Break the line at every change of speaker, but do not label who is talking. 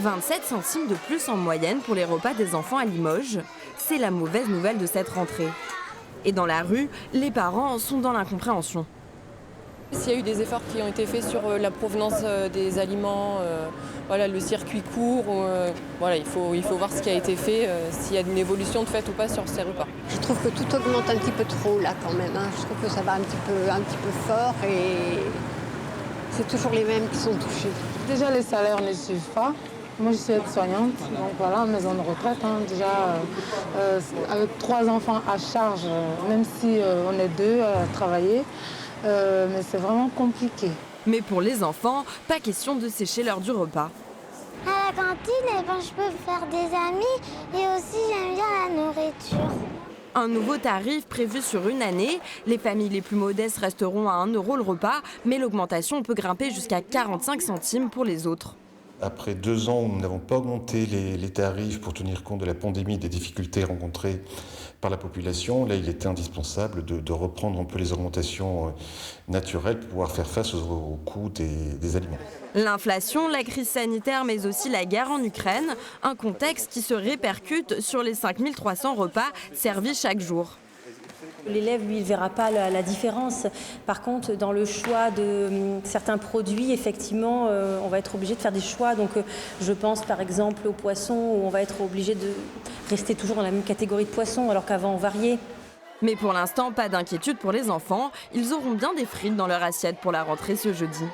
27 centimes de plus en moyenne pour les repas des enfants à Limoges. C'est la mauvaise nouvelle de cette rentrée. Et dans la rue, les parents sont dans l'incompréhension.
S'il y a eu des efforts qui ont été faits sur la provenance des aliments, voilà, le circuit court, voilà, il faut voir ce qui a été fait, s'il y a une évolution de fait ou pas sur ces repas.
Je trouve que tout augmente un petit peu trop là quand même. Je trouve que ça va un petit peu fort et c'est toujours les mêmes qui sont touchés.
Déjà les salaires ne suivent pas. Moi je suis aide-soignante, donc voilà, maison de retraite. Avec 3 enfants à charge, même si on est 2 à travailler. Mais c'est vraiment compliqué.
Mais pour les enfants, pas question de sécher l'heure du repas.
À la cantine, je peux faire des amis et aussi j'aime bien la nourriture.
Un nouveau tarif prévu sur une année. Les familles les plus modestes resteront à 1 € le repas, mais l'augmentation peut grimper jusqu'à 45 centimes pour les autres.
Après 2 ans où nous n'avons pas augmenté les tarifs pour tenir compte de la pandémie et des difficultés rencontrées par la population, là il était indispensable de reprendre un peu les augmentations naturelles pour pouvoir faire face aux coûts des aliments.
L'inflation, la crise sanitaire, mais aussi la guerre en Ukraine, un contexte qui se répercute sur les 5300 repas servis chaque jour.
L'élève, lui, il ne verra pas la différence. Par contre, dans le choix de certains produits, effectivement, on va être obligé de faire des choix. Donc, je pense par exemple aux poissons, où on va être obligé de rester toujours dans la même catégorie de poissons, alors qu'avant, on variait.
Mais pour l'instant, pas d'inquiétude pour les enfants. Ils auront bien des frites dans leur assiette pour la rentrée ce jeudi.